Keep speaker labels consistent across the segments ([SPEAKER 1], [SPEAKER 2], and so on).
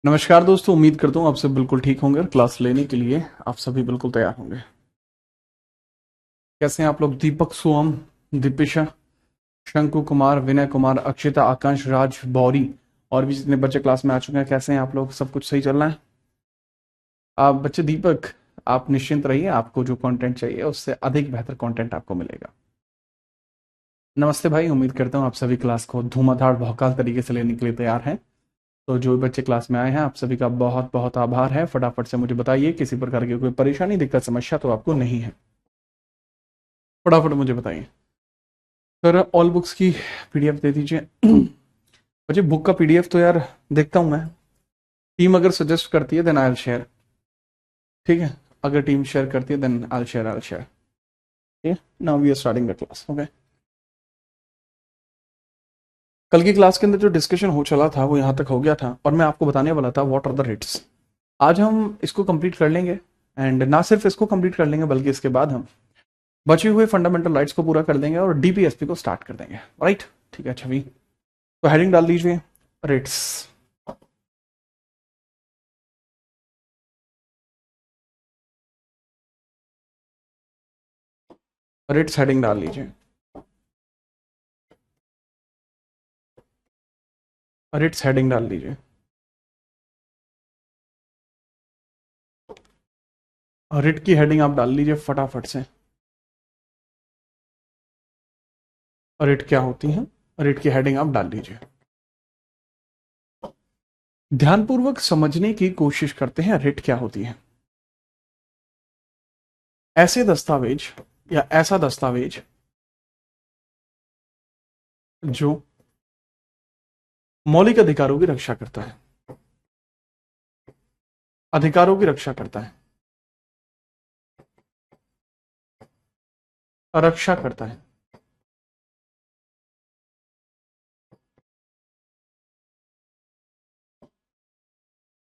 [SPEAKER 1] नमस्कार दोस्तों, उम्मीद करता हूँ आप सब बिल्कुल ठीक होंगे और क्लास लेने के लिए आप सभी बिल्कुल तैयार होंगे। कैसे हैं आप लोग? दीपक, सोहम, दीपिशा, शंकु कुमार, विनय कुमार, अक्षिता, आकांश, राज, बौरी और भी जितने बच्चे क्लास में आ चुके हैं, कैसे हैं आप लोग? सब कुछ सही चल रहा है? आप बच्चे, दीपक, आप निश्चिंत रहिए, आपको जो कंटेंट चाहिए उससे अधिक बेहतर कंटेंट आपको मिलेगा। नमस्ते भाई, उम्मीद करता हूँ आप सभी क्लास को धुआंधार भौकाल तरीके से लेने के लिए तैयार हैं। तो जो बच्चे क्लास में आए हैं आप सभी का बहुत बहुत आभार है। फटाफट से मुझे बताइए, किसी प्रकार की कोई परेशानी, दिक्कत, समस्या तो आपको नहीं है? फटाफट मुझे बताइए सर। ऑल बुक्स की पीडीएफ दे दीजिए। मुझे बुक का पीडीएफ तो यार देखता हूँ मैं। टीम अगर सजेस्ट करती है देन आई विल शेयर। ठीक है, अगर टीम शेयर करती है देन आई विल शेयर। ठीक है, now we are starting the class. Okay, कल की क्लास के अंदर जो डिस्कशन हो चला था वो यहाँ तक हो गया था और मैं आपको बताने वाला था व्हाट आर द रेट्स। आज हम इसको कंप्लीट कर लेंगे एंड ना सिर्फ इसको कंप्लीट कर लेंगे बल्कि इसके बाद हम बचे हुए फंडामेंटल राइट्स को पूरा कर देंगे और डीपीएसपी को स्टार्ट कर देंगे। राइट, ठीक है छवि, तो हेडिंग डाल दीजिए रेट्स। रेट्स हेडिंग डाल लीजिए। रेट्स हेडिंग डाल दीजिए। रेट की हेडिंग आप डाल लीजिए फटाफट से। रेट क्या होती है, रेट की हेडिंग आप डाल लीजिए। ध्यानपूर्वक समझने की कोशिश करते हैं रेट क्या होती है। ऐसे दस्तावेज या ऐसा दस्तावेज जो मौलिक अधिकारों की रक्षा करता है, अधिकारों की रक्षा करता है, रक्षा करता है।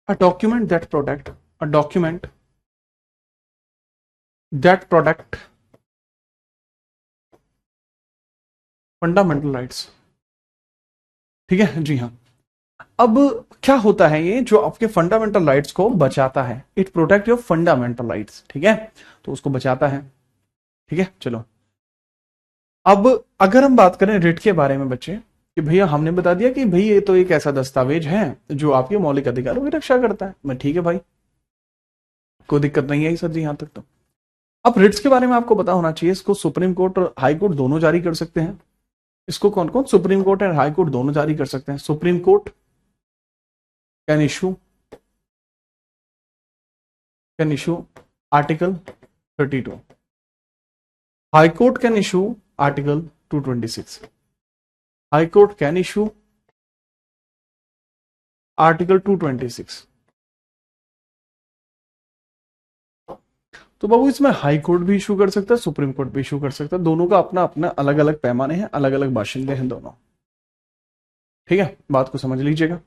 [SPEAKER 1] A document that protect, a document that protect fundamental rights. ठीक है जी हाँ। अब क्या होता है ये जो आपके फंडामेंटल राइट्स को बचाता है? It protect your fundamental rights. ठीक है, तो उसको बचाता है। ठीक है, चलो अब अगर हम बात करें रिट के बारे में बच्चे, कि भैया हमने बता दिया कि भाई ये तो एक ऐसा दस्तावेज है जो आपके मौलिक अधिकारों की रक्षा करता है। मैं ठीक है भाई, कोई दिक्कत नहीं है सर जी यहां तक तो। अब रिट्स के बारे में आपको पता होना चाहिए, इसको सुप्रीम कोर्ट और हाई कोर्ट दोनों जारी कर सकते हैं। इसको कौन कौन? सुप्रीम कोर्ट और हाई कोर्ट दोनों जारी कर सकते हैं। Supreme court can issue article 32, high court can issue article 226। High court can issue article 226। तो बाबू इसमें हाई कोर्ट भी इशू कर सकता है, सुप्रीम कोर्ट भी इशू कर सकता है। दोनों का अपना अपना अलग अलग पैमाने हैं, अलग अलग बाशिंदे हैं दोनों। ठीक है, बात को समझ लीजिएगा।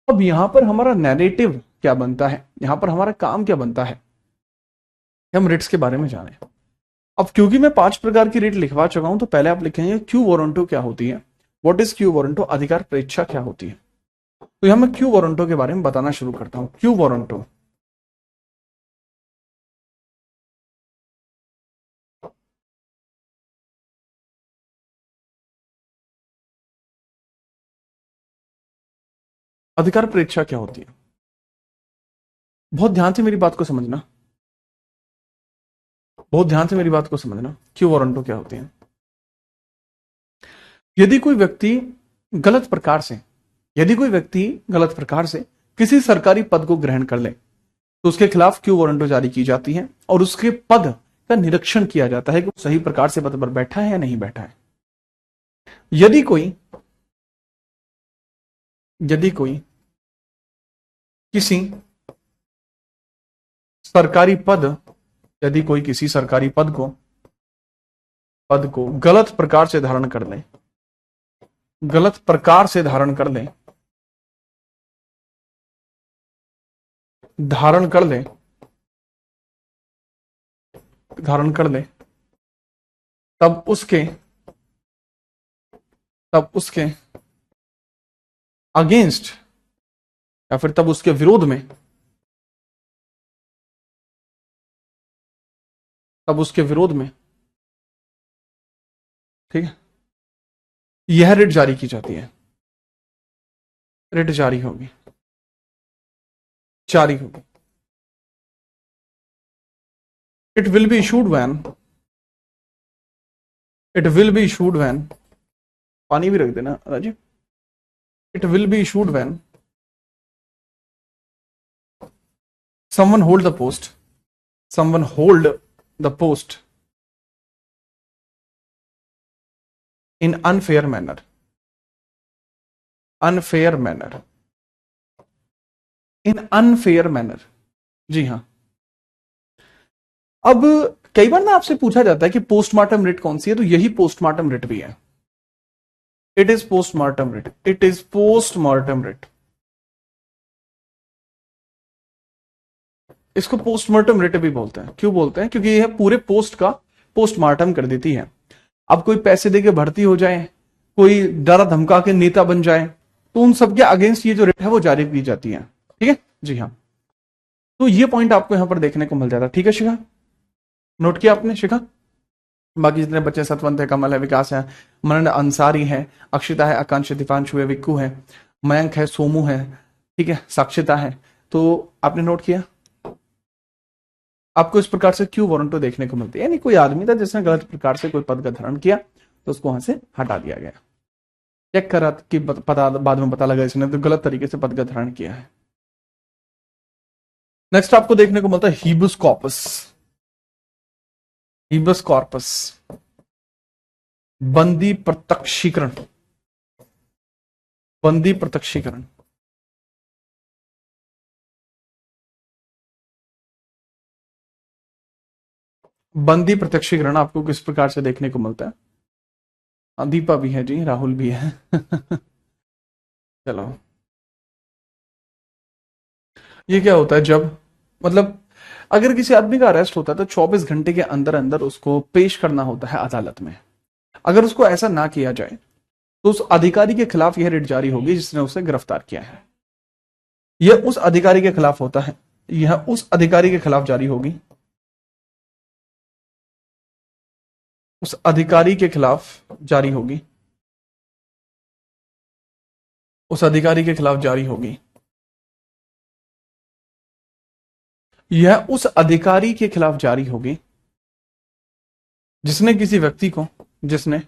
[SPEAKER 1] अब यहां पर हमारा नैरेटिव क्या बनता है, यहां पर हमारा काम क्या बनता है, हम रिट्स के बारे में जाने। अब क्योंकि मैं 5 प्रकार की रिट लिखवा चुका हूं तो पहले आप लिखेंगे क्यू वारंटो क्या होती है। What is quo warranto? अधिकार परीक्षा क्या होती है? तो यहां मैं क्यू वारंटो के बारे में बताना शुरू करता हूं। क्यू वारंटो, अधिकार परीक्षा क्या होती है? बहुत ध्यान से मेरी बात को समझना, बहुत ध्यान से मेरी बात को समझना। क्यू वारंटो क्या होती है? यदि कोई व्यक्ति गलत प्रकार से यदि कोई व्यक्ति गलत प्रकार से किसी सरकारी पद को ग्रहण कर ले तो उसके खिलाफ क्यू वारंटो जारी की जाती है और उसके पद का निरीक्षण किया जाता है कि वो सही प्रकार से पद पर बैठा है या नहीं बैठा है। यदि कोई यदि कोई किसी सरकारी पद यदि कोई किसी सरकारी पद को गलत प्रकार से धारण कर ले, गलत प्रकार से धारण कर ले, धारण कर ले, धारण कर ले, तब उसके अगेंस्ट या फिर तब उसके विरोध में, तब उसके विरोध में, ठीक है, यह रिट जारी की जाती है, रिट जारी होगी, जारी होगी। It will be issued when, it will be issued when, पानी भी रख देना Rajiv. It will be issued when someone hold the post, someone hold the post in unfair manner, unfair manner, in unfair manner। जी हाँ। अब कई बार ना आपसे पूछा जाता है कि पोस्टमार्टम रिट कौन सी है, तो यही पोस्टमार्टम रिट भी है। It is postmortem writ, it is postmortem writ. इसको पोस्टमार्टम रिट भी बोलते हैं। क्यों बोलते हैं? क्योंकि यह पूरे पोस्ट का पोस्टमार्टम कर देती है। अब कोई पैसे देके भर्ती हो जाए, कोई डरा धमका के नेता बन जाए, तो उन सबके अगेंस्ट ये जो रिट है वो जारी की जाती है। ठीक है जी हाँ। तो ये पॉइंट आपको यहां पर देखने को मिल जाता है। ठीक है शिखा, नोट किया आपने शिखा? बाकी जितने बच्चे सतवंत है, कमल है, विकास है, मनन अंसारी है, अक्षिता है, आकांक्ष, दीपांशु है, विक्कू है, मयंक है, सोमू है, ठीक है, साक्षिता है। तो आपने नोट किया? आपको इस प्रकार से क्यू वारंटो देखने को मिलती है, यानी कोई आदमी था जिसने गलत प्रकार से कोई पद का धारण किया तो उसको वहां से हटा दिया गया। चेक करा कि पता बाद में पता लगा इसने तो गलत तरीके से पद का धारण किया है। नेक्स्ट आपको देखने को मिलता है हीबस कॉर्पस, हीबस कॉर्पस, बंदी प्रत्यक्षीकरण, बंदी प्रत्यक्षीकरण। बंदी प्रत्यक्षीकरण आपको किस प्रकार से देखने को मिलता है? दीपा भी है जी, राहुल भी है चलो, ये क्या होता है? जब मतलब अगर किसी आदमी का अरेस्ट होता है तो 24 घंटे के अंदर अंदर उसको पेश करना होता है अदालत में। अगर उसको ऐसा ना किया जाए तो उस अधिकारी के खिलाफ यह रिट जारी होगी जिसने उसे गिरफ्तार किया है। यह उस अधिकारी के खिलाफ होता है, यह उस अधिकारी के खिलाफ जारी होगी, उस अधिकारी के खिलाफ जारी होगी, उस अधिकारी के खिलाफ जारी होगी, यह उस अधिकारी के खिलाफ जारी होगी जिसने किसी व्यक्ति को, जिसने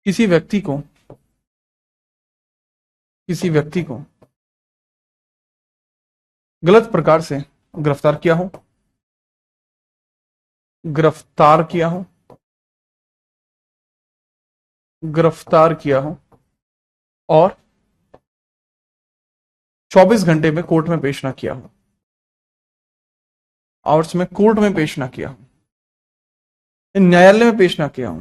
[SPEAKER 1] किसी व्यक्ति को, किसी व्यक्ति को गलत प्रकार से गिरफ्तार किया हो, गिरफ्तार किया हो, गिरफ्तार किया हो और 24 घंटे में कोर्ट में पेश ना किया हो, आवर्स में कोर्ट में पेश ना किया हो, न्यायालय में पेश ना किया हो,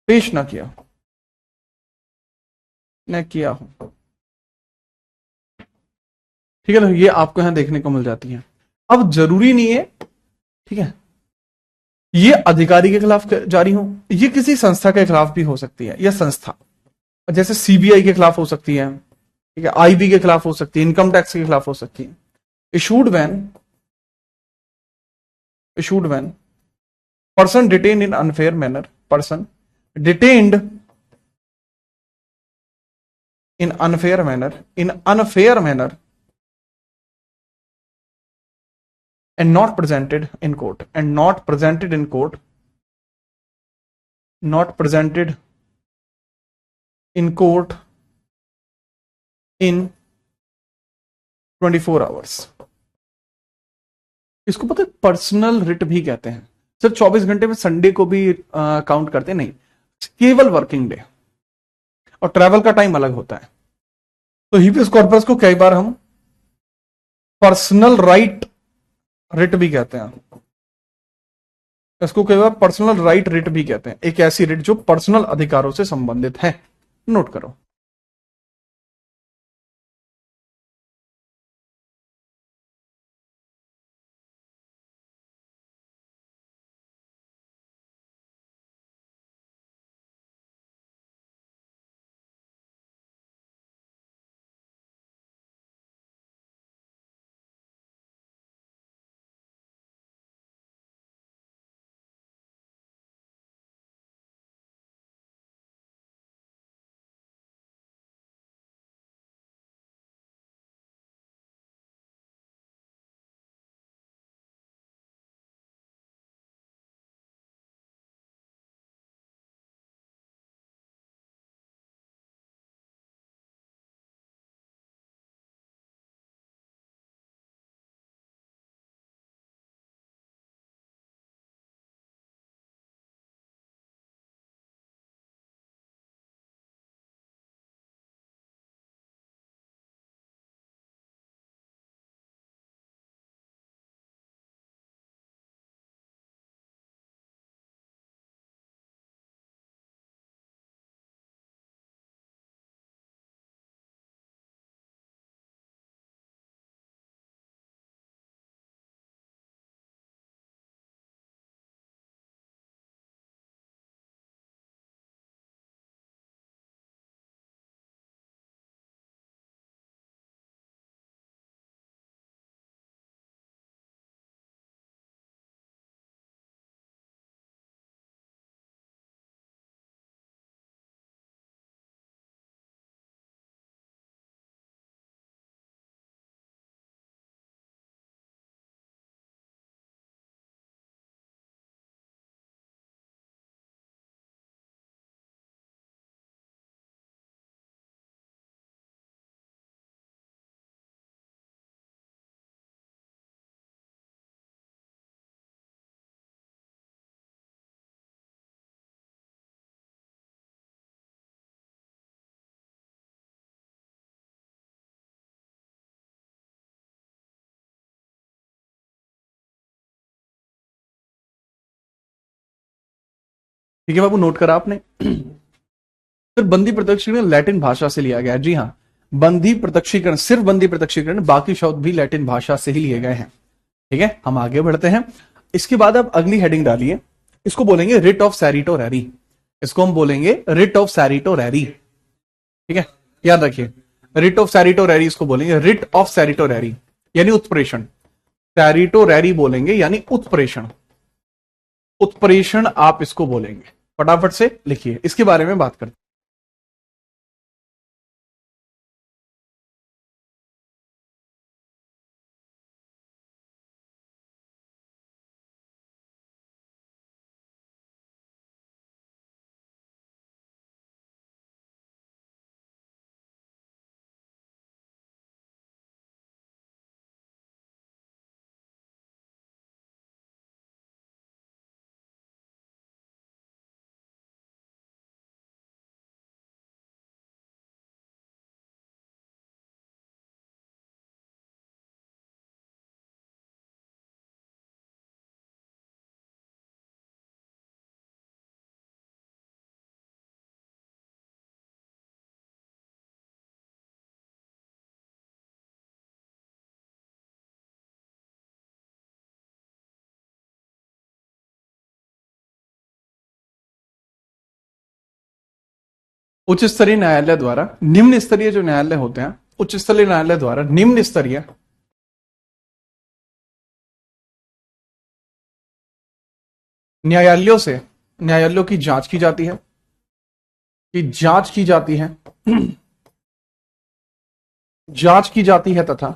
[SPEAKER 1] पेश ना किया हो, न किया हो। ठीक है, तो ये आपको यहां देखने को मिल जाती है। अब जरूरी नहीं है, ठीक है, ये अधिकारी के खिलाफ जारी हो, ये किसी संस्था के खिलाफ भी हो सकती है। यह संस्था जैसे सीबीआई के खिलाफ हो सकती है, ठीक है, आईबी के खिलाफ हो सकती है, इनकम टैक्स के खिलाफ हो सकती है। Issued when, issued when person detained in unfair manner, person detained in unfair manner, in unfair manner and not presented in court, and not presented in court, not presented in court in 24 hours। इसको पता है personal writ भी कहते हैं। सिर्फ 24 घंटे में, Sunday को भी काउंट करते नहीं, केवल वर्किंग डे, और ट्रैवल का टाइम अलग होता है। तो हीबियस कॉर्पस को कई बार हम पर्सनल राइट रिट भी कहते हैं, इसको कई बार पर्सनल राइट रिट भी कहते हैं। एक ऐसी रिट जो पर्सनल अधिकारों से संबंधित है। नोट करो। ठीक है बाबू, नोट करा आपने। फिर बंदी प्रत्यक्षीकरण लैटिन भाषा से लिया गया है। जी हाँ, बंदी प्रत्यक्षीकरण, सिर्फ बंदी प्रत्यक्षीकरण, बाकी शब्द भी लैटिन भाषा से ही लिए गए हैं। ठीक है, हम आगे बढ़ते हैं। इसके बाद आप अगली हेडिंग डालिए, इसको बोलेंगे रिट ऑफ सैरिटोरैरी। इसको हम बोलेंगे रिट ऑफ सैरिटोरैरी। ठीक है, याद रखिए, रिट ऑफ सैरिटोरैरी इसको बोलेंगे, रिट ऑफ सैरिटोरैरी यानी उत्प्रेषण। सैरिटोरैरी बोलेंगे यानी उत्प्रेषण, उत्प्रेषण आप इसको बोलेंगे। फटाफट से लिखिए, इसके बारे में बात करते हैं। उच्च स्तरीय न्यायालय द्वारा निम्न स्तरीय जो न्यायालय होते हैं, उच्च स्तरीय न्यायालय द्वारा निम्न स्तरीय न्यायालयों से, न्यायालयों की जांच की जाती है, कि जांच की जाती है, जांच की जाती है तथा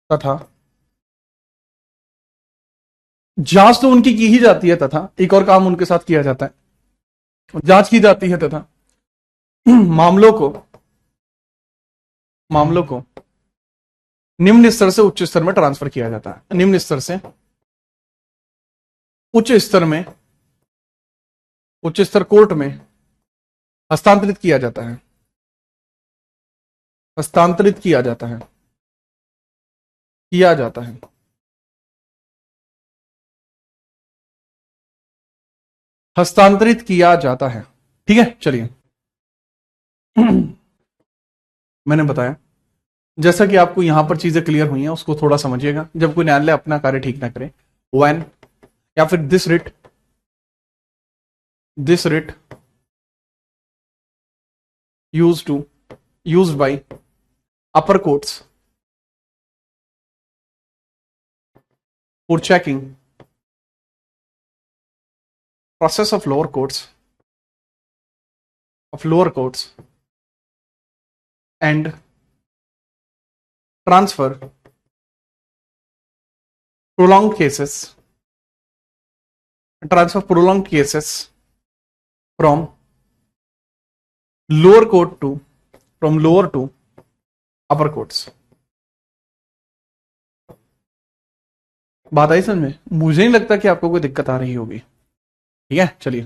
[SPEAKER 1] तथा जांच तो उनकी की ही जाती है तथा एक और काम उनके साथ किया जाता है, जांच की जाती है तथा मामलों को निम्न स्तर से उच्च स्तर में ट्रांसफर किया जाता है। निम्न स्तर से उच्च स्तर में, उच्च स्तर कोर्ट में हस्तांतरित किया जाता है, हस्तांतरित किया जाता है, किया जाता है। हस्तांतरित किया जाता है। ठीक है, चलिए। मैंने बताया, जैसा कि आपको यहां पर चीजें क्लियर हुई हैं, उसको थोड़ा समझिएगा। जब कोई न्यायालय अपना कार्य ठीक ना करे, व्हेन या फिर this writ used by upper courts for checking process of lower courts and transfer prolonged cases from lower to upper courts। बात आई समझ में? मुझे नहीं लगता कि आपको कोई दिक्कत आ रही होगी। ठीक है, चलिए।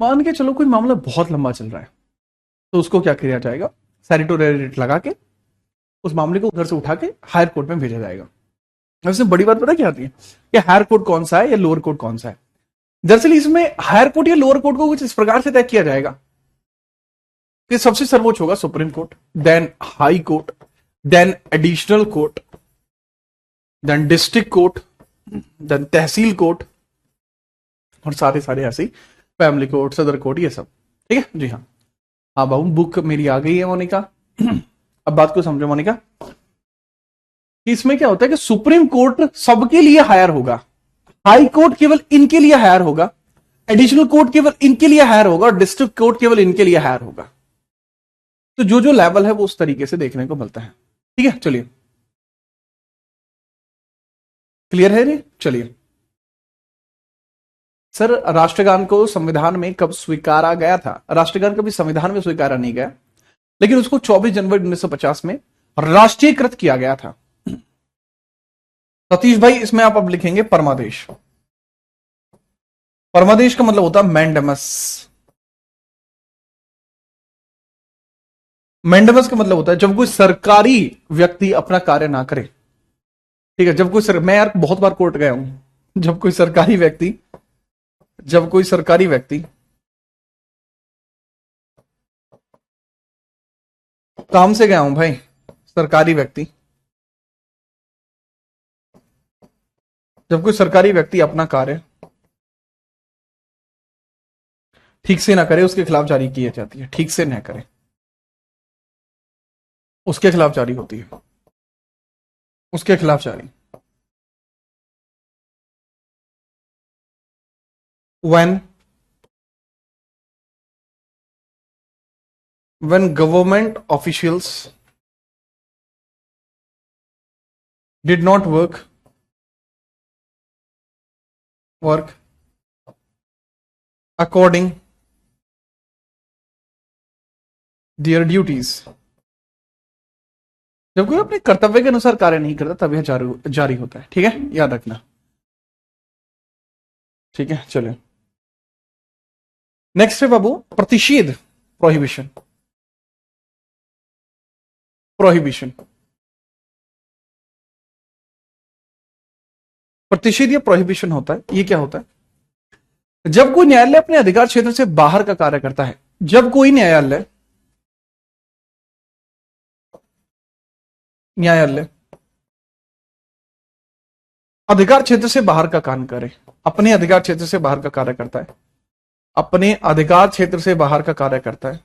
[SPEAKER 1] मान के चलो कोई मामला बहुत लंबा चल रहा है, तो उसको क्या किया जाएगा, सैरिटोरैरी रिट लगा के उस मामले को उधर से उठा के हायर कोर्ट में भेजा जाएगा। वैसे बड़ी बात पता क्या आती है कि हायर कोर्ट कौन सा है या लोअर कोर्ट कौन सा है। दरअसल इसमें हायर कोर्ट या लोअर कोर्ट को कुछ इस प्रकार से तय किया जाएगा कि सबसे सर्वोच्च होगा supreme court, then high court, then additional court, then district court, then तहसील कोर्ट, और सारे सारे ऐसे ही फैमिली कोर्ट, सदर कोर्ट, ये सब। ठीक है जी हाँ। हाँ बाबू, बुक मेरी आ गई है मोनिका। अब बात को समझो मोनिका, इसमें क्या होता है कि सुप्रीम कोर्ट सबके लिए हायर होगा, हाई कोर्ट केवल इनके लिए हायर होगा, एडिशनल कोर्ट केवल इनके लिए हायर होगा, और डिस्ट्रिक्ट कोर्ट केवल इनके लिए हायर होगा। तो जो जो लेवल है वो उस तरीके से देखने को मिलता है। ठीक है, चलिए, क्लियर है रे? चलिए सर, राष्ट्रगान को संविधान में कब स्वीकारा गया था? राष्ट्रगान कभी संविधान में स्वीकारा नहीं गया, लेकिन उसको 24 जनवरी 1950 में राष्ट्रीयकृत किया गया था। सतीश भाई, इसमें आप अब लिखेंगे परमादेश। परमादेश का मतलब होता है मैंडेमस। मैंडेमस का मतलब होता है जब कोई सरकारी व्यक्ति अपना कार्य ना करे। ठीक है, मैं यार बहुत बार कोर्ट गया हूं। जब कोई सरकारी व्यक्ति काम से गया हूं भाई, सरकारी व्यक्ति, जब कोई सरकारी व्यक्ति अपना कार्य ठीक से ना करे उसके खिलाफ जारी की जाती है। ठीक से ना करे उसके खिलाफ जारी होती है, उसके खिलाफ जारी। when government officials did not work according their duties, जब कोई अपने कर्तव्य के अनुसार कार्य नहीं करता तब यह जारी होता है। ठीक है, याद रखना। ठीक है, चलिए नेक्स्ट है बाबू प्रतिषेध, प्रोहिबिशन। प्रतिषेध या प्रोहिबिशन होता है, ये क्या होता है? जब कोई न्यायालय अपने अधिकार क्षेत्र से बाहर का कार्य करता है, जब कोई न्यायालय अधिकार क्षेत्र से बाहर का काम करे, अपने अधिकार क्षेत्र से बाहर का कार्य करता है, अपने अधिकार क्षेत्र से बाहर का कार्य करता है,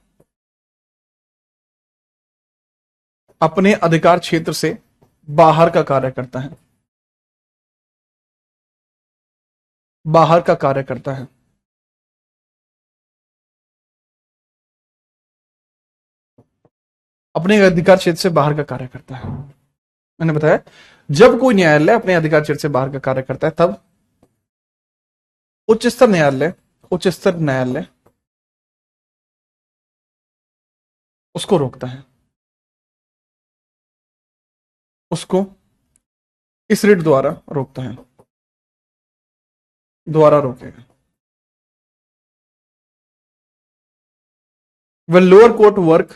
[SPEAKER 1] अपने अधिकार क्षेत्र से बाहर का कार्य करता है, बाहर का कार्य करता है, अपने अधिकार क्षेत्र से बाहर का कार्य करता है। मैंने बताया जब कोई न्यायालय अपने अधिकार क्षेत्र से बाहर का कार्य करता है तब उच्च स्तर न्यायालय उसको रोकता है, उसको इस रिट द्वारा रोकता है, द्वारा रोकेगा। When lower court work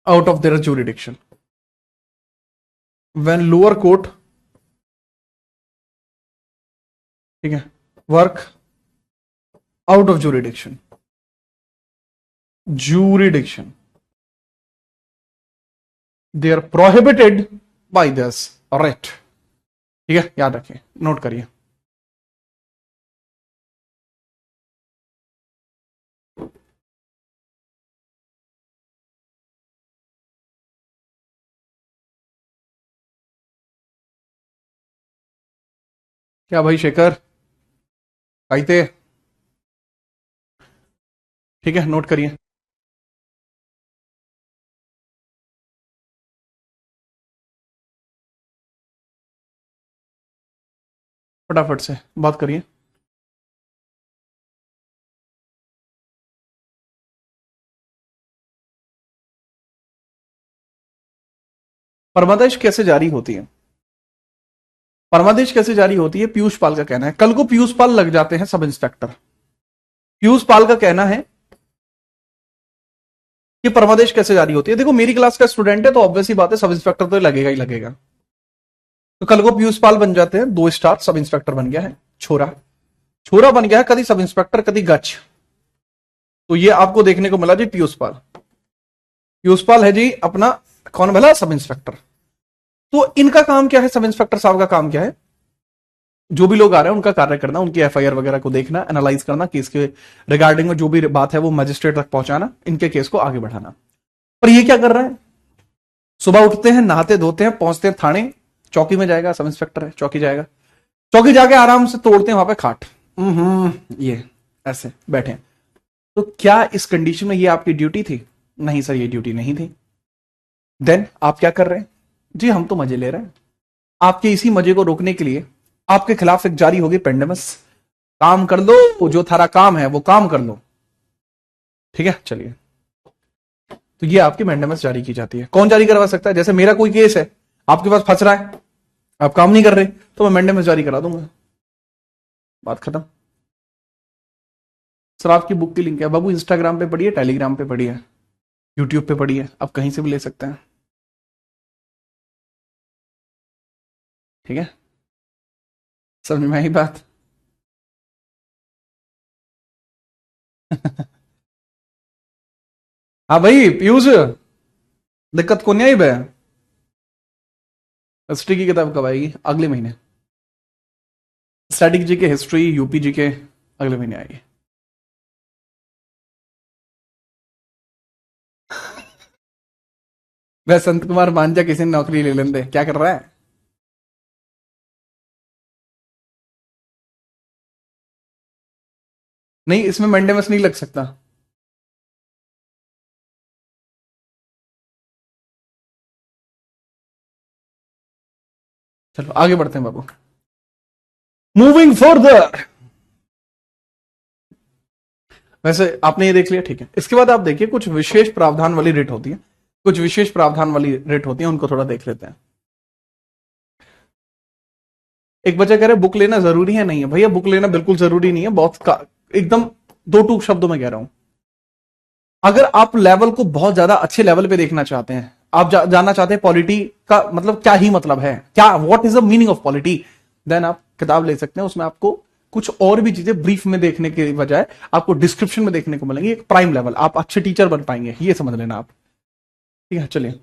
[SPEAKER 1] out of their jurisdiction, when lower court, ठीक है, work out of jurisdiction, they are prohibited by this writ। ठीक है, याद रखिए, नोट करिए। क्या भाई शेखर आइते? ठीक है, नोट करिए। फटाफट से बात करिए। परमादेश कैसे जारी होती है? परमादेश कैसे जारी होती है? पीयूष पाल का कहना है, कल को पीयूष पाल लग जाते हैं सब इंस्पेक्टर। पीयूष पाल का कहना है कि परमादेश कैसे जारी होती है। देखो मेरी क्लास का स्टूडेंट है तो ऑब्वियस ही बात है सब इंस्पेक्टर तो लगेगा ही लगेगा। तो कल को पीयूष पाल बन जाते हैं, 2 स्टार सब इंस्पेक्टर बन गया है, छोरा बन गया है, कभी सब इंस्पेक्टर कभी गच। तो ये आपको देखने को मिला जी पीयूष पाल है जी अपना कौन भला? Sub inspector. तो इनका काम क्या है? सब इंस्पेक्टर साहब का काम क्या है? जो भी लोग आ रहे हैं उनका कार्य करना, उनकी एफआईआर वगैरह को देखना, एनालाइज करना, केस के रिगार्डिंग में जो भी बात है वो मजिस्ट्रेट तक पहुंचाना, इनके केस को आगे बढ़ाना। पर ये क्या कर रहा है? सुबह उठते हैं, नहाते धोते हैं, पहुंचते हैं थाने, चौकी में जाएगा, सब इंस्पेक्टर है, चौकी जाएगा, चौकी जाके आराम से तोड़ते हैं वहां पे खाट, ये ऐसे बैठे। तो क्या इस कंडीशन में ये आपकी ड्यूटी थी? नहीं सर, ये ड्यूटी नहीं थी। देन आप क्या कर रहे हैं? जी हम तो मजे ले रहे हैं। आपके इसी मजे को रोकने के लिए आपके खिलाफ एक जारी होगी पेंडेमस। काम कर लो, वो जो थारा काम है वो काम कर लो। ठीक है, चलिए। तो ये आपकी मेंडेमस जारी की जाती है। कौन जारी करवा सकता है? जैसे मेरा कोई केस है, आपके पास फंस रहा है, आप काम नहीं कर रहे, तो मैं मेंडेमस जारी करा दूंगा, बात खत्म। सर आपकी बुक की लिंक है बाबू, इंस्टाग्राम पे पढ़िए, टेलीग्राम पे पढ़िए। यूट्यूब पे पड़ी है, आप कहीं से भी ले सकते हैं। ठीक है, समझ में आई बात? हाँ भाई पीयूष, दिक्कत को नहीं आई बे? हिस्ट्री की किताब कब आएगी? अगले महीने। स्टैटिक जी के, हिस्ट्री, यूपी जी के अगले महीने आएगी। वह संत कुमार मांझा किसी ने नौकरी ले लेंदे, क्या कर रहा है? नहीं, इसमें मंडेमस नहीं लग सकता। चलो आगे बढ़ते हैं बाबू। Moving further. वैसे आपने ये देख लिया, ठीक है। इसके बाद आप देखिए कुछ विशेष प्रावधान वाली रिट होती है, कुछ विशेष प्रावधान वाली रिट होती है, उनको थोड़ा देख लेते हैं। एक बच्चा कह रहे बुक लेना जरूरी है, नहीं है भैया, बुक लेना बिल्कुल जरूरी नहीं है। एकदम दो टूक शब्दों में कह रहा हूं, अगर आप लेवल को बहुत ज्यादा अच्छे लेवल पे देखना चाहते हैं, आप जानना चाहते हैं पॉलिटी का मतलब क्या ही मतलब है, क्या what is the meaning of polity, then आप किताब ले सकते हैं। उसमें आपको कुछ और भी चीजें ब्रीफ में देखने के बजाय आपको डिस्क्रिप्शन में देखने को मिलेंगी। एक प्राइम लेवल, आप अच्छे टीचर बन पाएंगे, ये समझ लेना आप। ठीक है, चलिए।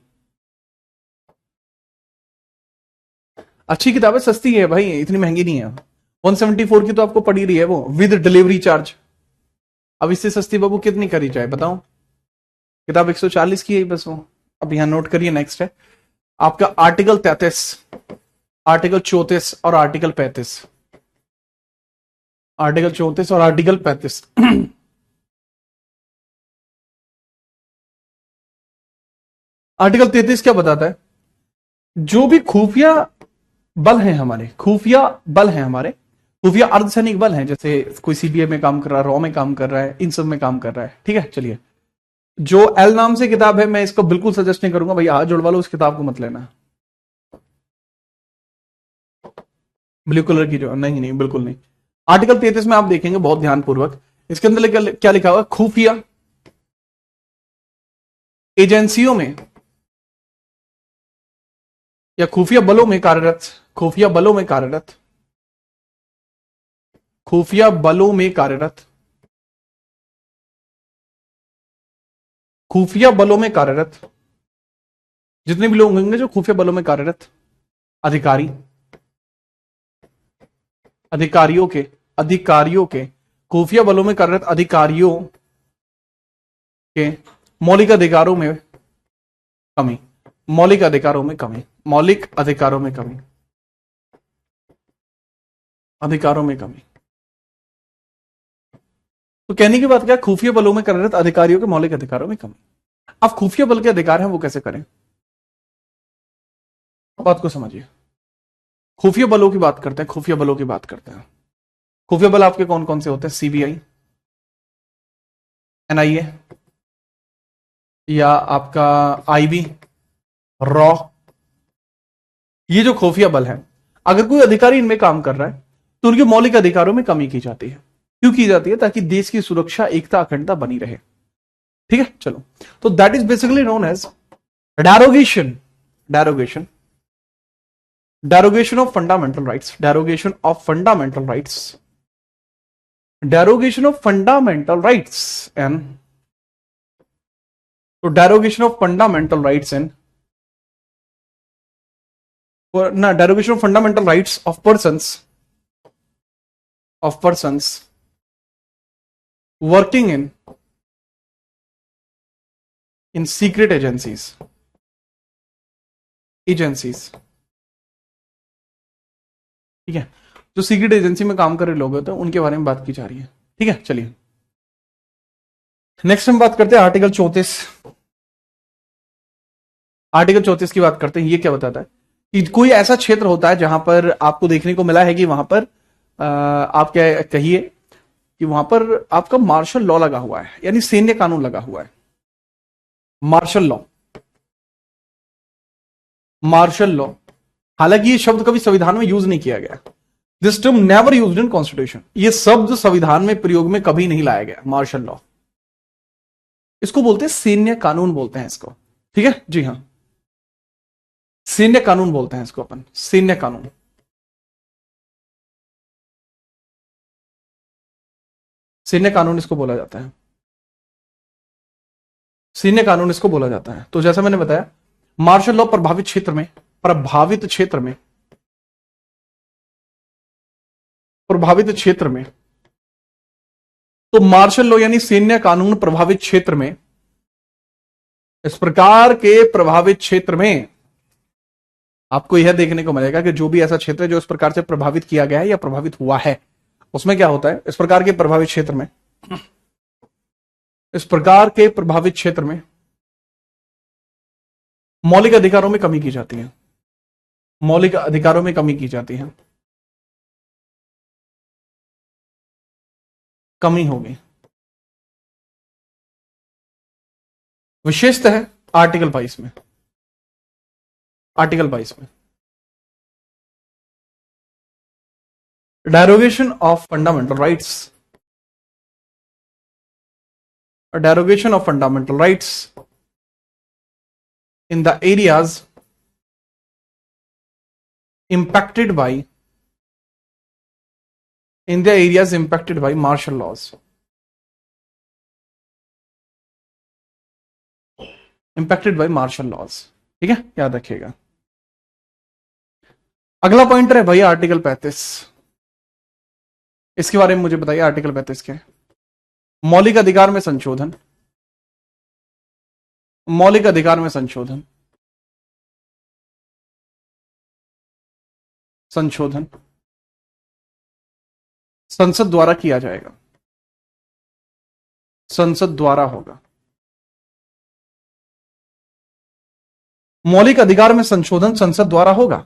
[SPEAKER 1] अच्छी किताब है, सस्ती है भाई, इतनी महंगी नहीं है। 174 की तो आपको पड़ी रही है वो, विद डिलीवरी चार्ज। अब इससे सस्ती बाबू कितनी करी जाए बताओ? किताब 140 की है बस वो। अब यहां नोट करिए, नेक्स्ट है आपका आर्टिकल 33, आर्टिकल 34 और आर्टिकल 35। आर्टिकल 34 और आर्टिकल 35। आर्टिकल 33 क्या बताता है? जो भी खुफिया बल हैं हमारे, खुफिया बल हैं हमारे, खुफिया अर्धसैनिक बल हैं, जैसे कोई सीबीआई में काम कर रहा है, रॉ में काम कर रहा है, इन सब में काम कर रहा है। ठीक है, चलिए। जो एल नाम से किताब है, मैं इसको बिल्कुल सजेस्ट नहीं करूंगा भैया, हाथ जुड़वा लो, उस किताब को मत लेना। ब्लू कलर की जो, नहीं नहीं बिल्कुल नहीं। आर्टिकल 33 में आप देखेंगे बहुत ध्यानपूर्वक, इसके अंदर क्या लिखा हुआ? खुफिया एजेंसियों में या खुफिया बलों में कार्यरत, खुफिया बलों में कार्यरत, खुफिया बलों में कार्यरत, खुफिया बलों में कार्यरत, जितने भी लोग होंगे जो खुफिया बलों में कार्यरत, अधिकारी, अधिकारियों के खुफिया बलों में कार्यरत अधिकारियों के मौलिक अधिकारों में कमी, मौलिक अधिकारों में कमी, मौलिक अधिकारों में कमी, अधिकारों में कमी। तो कहने की बात क्या? खुफिया बलों में कार्यरत अधिकारियों के मौलिक अधिकारों में कमी। अब खुफिया बल के अधिकार हैं वो कैसे करें, बात को समझिए। खुफिया बलों की बात करते हैं, खुफिया बलों की बात करते हैं। खुफिया बल आपके कौन कौन से होते हैं? सीबीआई, एनआईए, या आपका आईबी, रॉ। ये जो खुफिया बल है, अगर कोई अधिकारी इनमें काम कर रहा है तो उनके मौलिक अधिकारों में कमी की जाती है। क्यों की जाती है? ताकि देश की सुरक्षा, एकता, अखंडता बनी रहे। ठीक है, चलो। तो that is basically known as derogation, derogation, derogation of fundamental rights, derogation of fundamental rights, derogation of fundamental rights, and so derogation of fundamental rights and derogation of fundamental rights of persons working in secret agencies, ठीक है, जो secret agency में काम कर रहे लोग होते हैं उनके बारे में बात की जा रही है। ठीक है, चलिए नेक्स्ट हम बात करते हैं आर्टिकल 34। आर्टिकल 34 की बात करते हैं। ये क्या बताता है कि कोई ऐसा क्षेत्र होता है जहां पर आपको देखने को मिला है कि वहां पर आप क्या कहिए कि वहां पर आपका मार्शल लॉ लगा हुआ है, यानी सैन्य कानून लगा हुआ है। Martial law, martial law. हालांकि ये शब्द कभी संविधान में यूज नहीं किया गया, this term never used in constitution. ये शब्द संविधान में प्रयोग में कभी नहीं लाया गया, मार्शल लॉ। इसको बोलते हैं सैन्य कानून बोलते हैं इसको। ठीक है जी हाँ, सैन्य कानून बोलते हैं इसको अपन, सैन्य कानून। सैन्य कानून इसको बोला जाता है, सैन्य कानून इसको बोला जाता है। तो जैसा मैंने बताया, मार्शल लॉ प्रभावित क्षेत्र में, प्रभावित क्षेत्र में, प्रभावित क्षेत्र में, तो मार्शल लॉ यानी सैन्य कानून प्रभावित क्षेत्र में, इस प्रकार के प्रभावित क्षेत्र में आपको यह देखने को मिलेगा कि जो भी ऐसा क्षेत्र है जो इस प्रकार से प्रभावित किया गया है या प्रभावित हुआ है, उसमें क्या होता है, इस प्रकार के प्रभावित क्षेत्र में, इस प्रकार के प्रभावित क्षेत्र में मौलिक अधिकारों में कमी की जाती है, मौलिक अधिकारों में कमी की जाती है, कमी होगी। विशेषतः आर्टिकल 22 में, आर्टिकल 22 में derogation of fundamental rights, a derogation of fundamental rights in the areas impacted by, in the areas impacted by martial laws, impacted by martial laws। ठीक है, याद रखिएगा। अगला पॉइंटर है भैया आर्टिकल 35, इसके बारे में मुझे बताइए। आर्टिकल 35 के मौलिक अधिकार में संशोधन, मौलिक अधिकार में संशोधन, संशोधन संसद द्वारा किया जाएगा, संसद द्वारा होगा। मौलिक अधिकार में संशोधन संसद द्वारा होगा।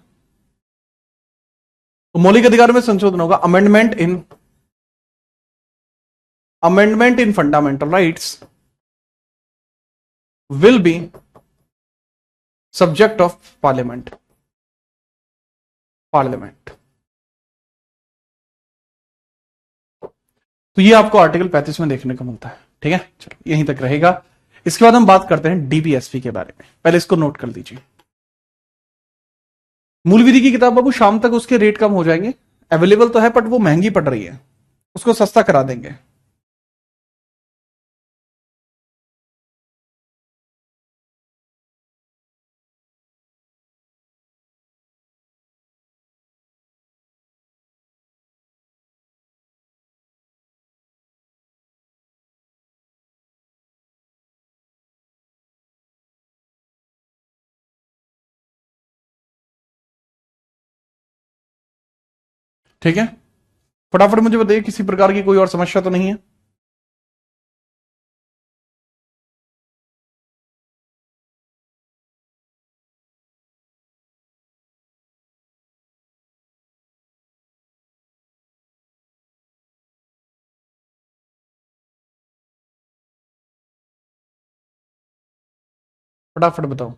[SPEAKER 1] तो मौलिक अधिकार में संशोधन होगा, amendment in fundamental rights will be subject of parliament, parliament। तो ये आपको आर्टिकल 35 में देखने को मिलता है। ठीक है, चलो यहीं तक रहेगा। इसके बाद हम बात करते हैं डीबीएसपी के बारे में। पहले इसको नोट कर लीजिए। मूल विधि की किताब बाबू शाम तक उसके रेट कम हो जाएंगे, अवेलेबल तो है बट वो महंगी पड़ रही है, उसको सस्ता करा देंगे। ठीक है, फटाफट मुझे बताइए किसी प्रकार की कोई और समस्या तो नहीं है। फटाफट बताओ।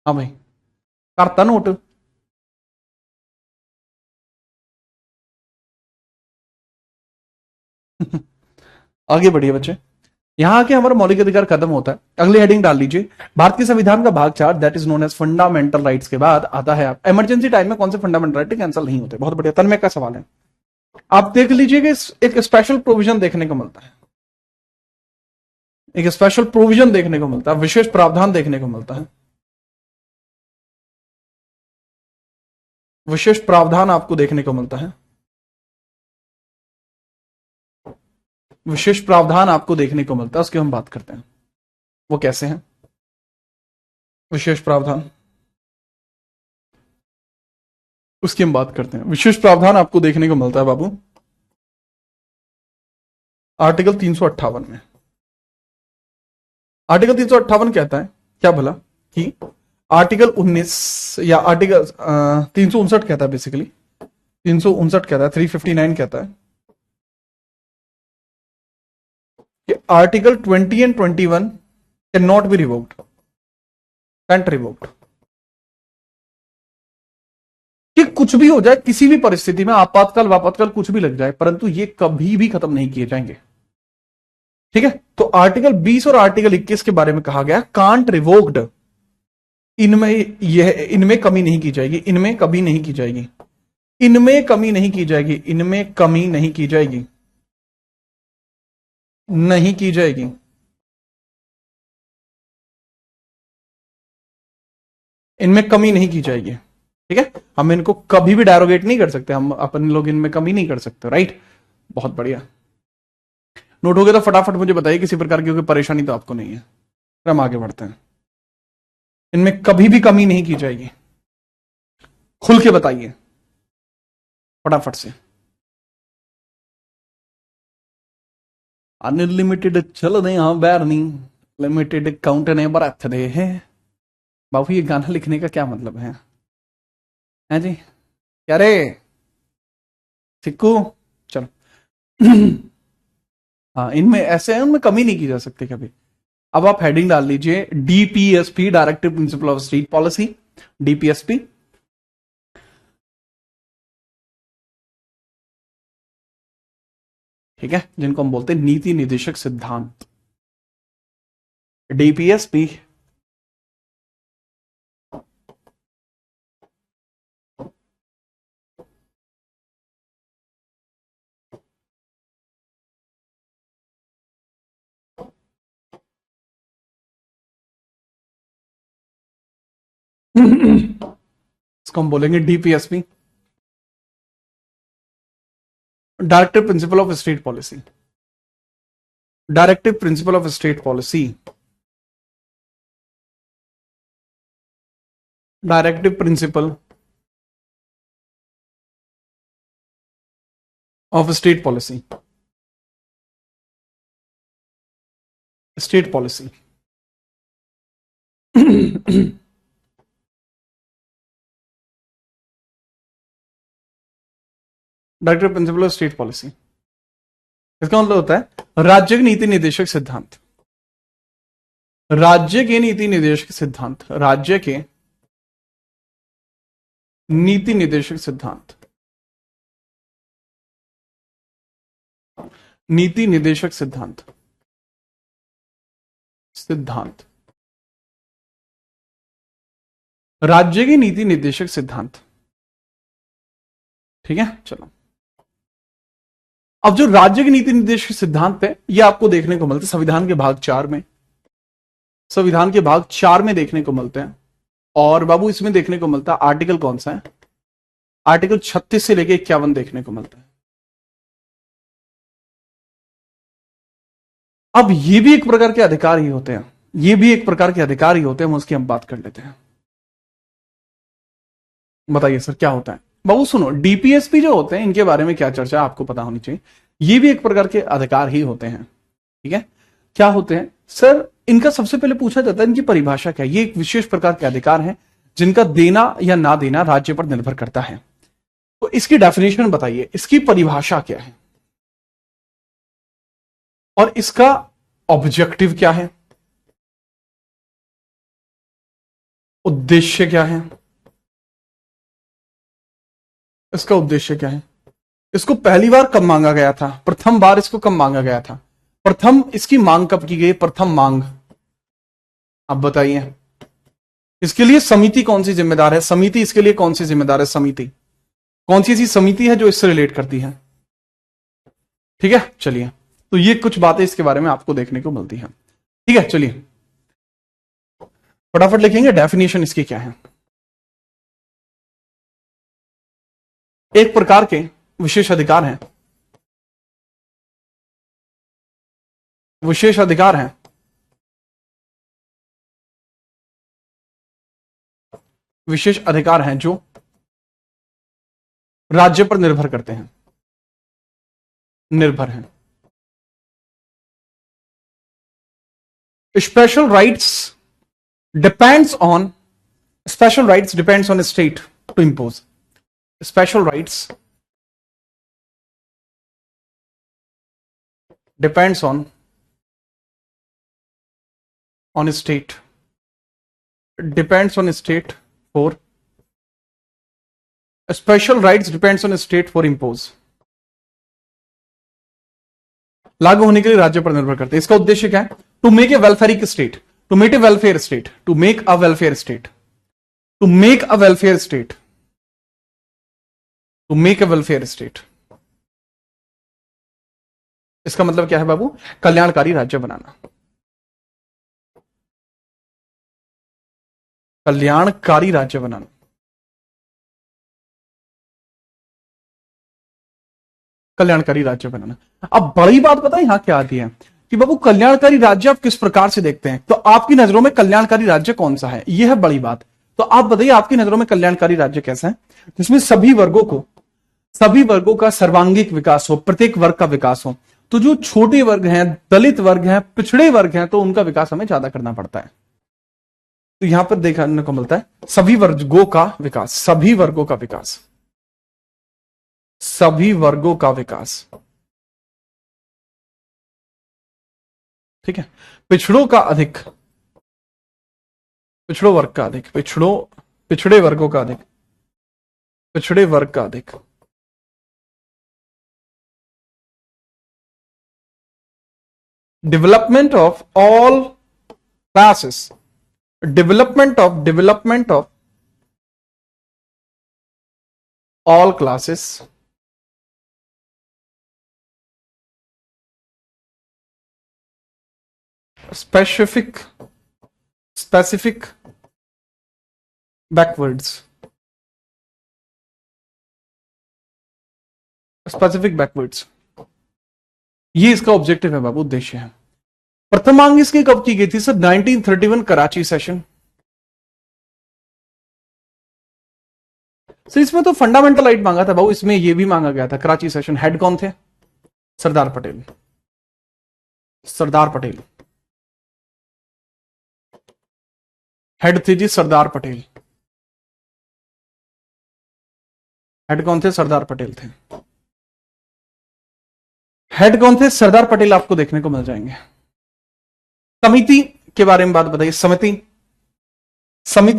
[SPEAKER 1] हाँ भाई, करता नोट। आगे बढ़िए बच्चे। यहां आके हमारा मौलिक अधिकार खत्म होता है। अगली हेडिंग डाल लीजिए, भारतीय संविधान का भाग 4 that is known as fundamental rights के बाद आता है आप इमरजेंसी टाइम में कौन से फंडामेंटल राइट कैंसिल नहीं होते। बहुत बढ़िया, तन्मय का सवाल है। आप देख लीजिए कि एक स्पेशल प्रोविजन देखने को मिलता है, एक स्पेशल प्रोविजन देखने को मिलता है, विशेष प्रावधान देखने को मिलता है। विशेष प्रावधान आपको देखने को मिलता है, विशेष प्रावधान आपको देखने को मिलता है, उसकी हम बात करते हैं। वो कैसे हैं विशेष प्रावधान। उसकी हम बात करते हैं। विशेष प्रावधान आपको देखने को मिलता है बाबू आर्टिकल 358 में। आर्टिकल 358 कहता है क्या भला कि आर्टिकल 19 या आर्टिकल 359 कहता है, बेसिकली 359 कहता है, 359 कहता है कि article 20 and 21 can not be revoked, can't revoked. कि कुछ भी हो जाए, किसी भी परिस्थिति में आपातकाल वापातकाल कुछ भी लग जाए, परंतु ये कभी भी खत्म नहीं किए जाएंगे। ठीक है, तो आर्टिकल 20 और आर्टिकल 21 के बारे में कहा गया कांट रिवोक्ड, इनमें इनमें कमी नहीं की जाएगी, इनमें कभी नहीं की जाएगी, इनमें कमी नहीं की जाएगी, इनमें कमी नहीं की जाएगी, नहीं की जाएगी। इनमें कमी नहीं की जाएगी। ठीक है, हम इनको कभी भी डेरोगेट नहीं कर सकते, हम अपन लोग इनमें कमी नहीं कर सकते। राइट, बहुत बढ़िया। नोट हो गया तो फटाफट मुझे बताइए, किसी प्रकार की कोई परेशानी तो आपको नहीं है। फिर हम आगे बढ़ते हैं। इनमें कभी भी कमी नहीं की जाएगी, खुल के बताइए फटाफट से। अनलिमिटेड चल नहीं, हाँ बैर नहीं, लिमिटेड काउंट नहीं बरत दे है। बाबू ये गाना लिखने का क्या मतलब है जी? क्या रे सिक्कू, चलो। हाँ, इनमें ऐसे है, उनमें कमी नहीं की जा सकती कभी। अब आप हेडिंग डाल लीजिए DPSP, directive principle of state policy, DPSP. ठीक है, जिनको हम बोलते हैं नीति निर्देशक सिद्धांत, डीपीएसपी। इसको हम बोलेंगे DPSP, directive principle of state policy, directive principle of state policy, directive principle of state policy, state policy. Directive principle of state policy, इसका मतलब होता है राज्य के नीति निर्देशक सिद्धांत, राज्य के नीति निर्देशक सिद्धांत, राज्य के नीति निर्देशक सिद्धांत, नीति निर्देशक सिद्धांत, सिद्धांत, राज्य के नीति निर्देशक सिद्धांत। ठीक है, चलो। अब जो राज्य के नीति निर्देशक सिद्धांत है, ये आपको देखने को मिलते हैं संविधान के भाग 4 में, संविधान के भाग 4 में देखने को मिलते हैं। और बाबू इसमें देखने को मिलता है आर्टिकल कौन सा है, आर्टिकल 36 से लेके 51 देखने को मिलता है। अब ये भी एक प्रकार के अधिकार ही होते हैं, ये भी एक प्रकार के अधिकार ही होते हैं, उसकी हम बात कर लेते हैं। बताइए सर क्या होता है? बाबू सुनो, डीपीएसपी जो होते हैं इनके बारे में क्या चर्चा आपको पता होनी चाहिए। ये भी एक प्रकार के अधिकार ही होते हैं। ठीक है, क्या होते हैं सर? इनका सबसे पहले पूछा जाता है इनकी परिभाषा क्या है। ये एक विशेष प्रकार के अधिकार हैं जिनका देना या ना देना राज्य पर निर्भर करता है। तो इसकी डेफिनेशन बताइए, इसकी परिभाषा क्या है और इसका ऑब्जेक्टिव क्या है, उद्देश्य क्या है, इसका उद्देश्य क्या है, इसको पहली बार कब मांगा गया था, प्रथम बार इसको कब मांगा गया था, प्रथम इसकी मांग कब की गई, प्रथम मांग आप बताइए। इसके लिए समिति कौन सी जिम्मेदार है, समिति इसके लिए कौन सी जिम्मेदार है, समिति कौन सी ऐसी समिति है जो इससे रिलेट करती है। ठीक है, चलिए, तो ये कुछ बातें इसके बारे में आपको देखने को मिलती हैं। ठीक है, चलिए फटाफट लिखेंगे डेफिनेशन इसकी क्या है। एक प्रकार के विशेष अधिकार हैं, विशेष अधिकार हैं विशेष अधिकार हैं जो राज्य पर निर्भर करते हैं, निर्भर हैं। Special rights depends on, special rights depends on state to impose, special rights depends on state, depends on state for, special rights depends on state for impose, लागू होने के लिए राज्य पर निर्भर करते हैं। इसका उद्देश्य क्या है? To make a welfare state, to make a welfare state, to make a welfare state, to make a welfare state, to make a welfare state. इसका मतलब क्या है बाबू? कल्याणकारी राज्य बनाना, कल्याणकारी राज्य बनाना। कल्याणकारी राज्य बनाना। अब बड़ी बात पता है यहां क्या आती है कि बाबू कल्याणकारी राज्य आप किस प्रकार से देखते हैं, तो आपकी नजरों में कल्याणकारी राज्य कौन सा है, यह है बड़ी बात। तो आप बताइए आपकी नजरों में कल्याणकारी राज्य कैसा है? जिसमें सभी वर्गों का सर्वांगीण विकास हो, प्रत्येक वर्ग का विकास हो। तो जो छोटे वर्ग हैं, दलित वर्ग हैं, पिछड़े वर्ग हैं, तो उनका विकास हमें ज्यादा करना पड़ता है। तो यहां पर देखने को मिलता है सभी वर्गों का विकास, सभी वर्गों का विकास, सभी वर्गों का विकास। ठीक है। पिछड़ों का अधिक, पिछड़ों वर्ग का अधिक, पिछड़े वर्गों का अधिक, पिछड़े वर्ग का अधिक। Development of all classes, development of all classes, specific backwards, ये इसका ऑब्जेक्टिव है बाबू, उद्देश्य है। प्रथम मांग इसकी कब की गई थी सर? 1931 कराची सेशन। सर इसमें तो फंडामेंटल राइट मांगा था बाबू, इसमें यह भी मांगा गया था कराची सेशन। हेड कौन थे? सरदार पटेल, सरदार पटेल हेड थे जी, सरदार पटेल। हेड कौन थे? सरदार पटेल थे। हेड कौन थे? सरदार पटेल आपको देखने को मिल जाएंगे। समिति के बारे में बात बताइए। समिति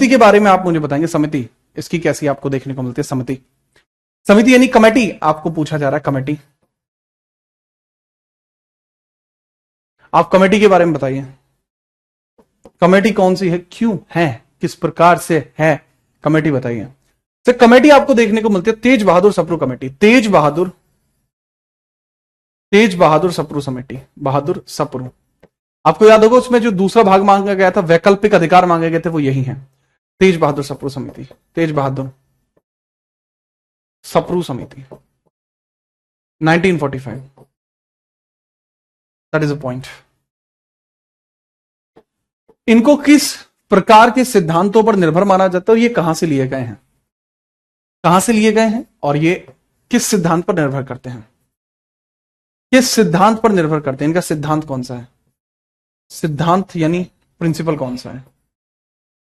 [SPEAKER 1] के बारे में आप मुझे बताएंगे, समिति इसकी कैसी आपको देखने को मिलती है? समिति यानी कमेटी, आपको पूछा जा रहा है कमेटी। आप कमेटी के बारे में बताइए, कमेटी कौन सी है, क्यों है, किस प्रकार से है, कमेटी बताइए। तो कमेटी आपको देखने को मिलती है तेज बहादुर सप्रू कमेटी, तेज बहादुर सप्रू समिति, बहादुर सप्रू। आपको याद होगा उसमें जो दूसरा भाग मांगा गया था, वैकल्पिक अधिकार मांगे गए थे, वो यही है, तेज बहादुर सप्रू समिति, तेज बहादुर सप्रू समिति 1945। That is a point. इनको किस प्रकार के सिद्धांतों पर निर्भर माना जाता है और ये कहां से लिए गए हैं, कहां से लिए गए हैं और ये किस सिद्धांत पर निर्भर करते हैं, किस सिद्धांत पर निर्भर करते हैं, इनका सिद्धांत कौन सा है? सिद्धांत यानी प्रिंसिपल कौन सा है,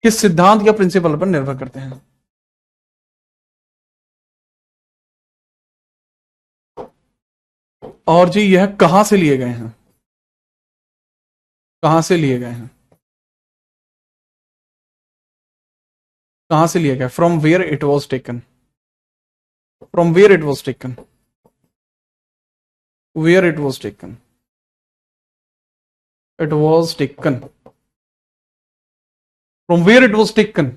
[SPEAKER 1] किस सिद्धांत या प्रिंसिपल पर निर्भर करते हैं? और जी यह कहां से लिए गए हैं, कहां से लिए गए हैं, कहां से लिए गए? From where it was taken, from where it was taken, where it was taken, it was taken, from where it was taken.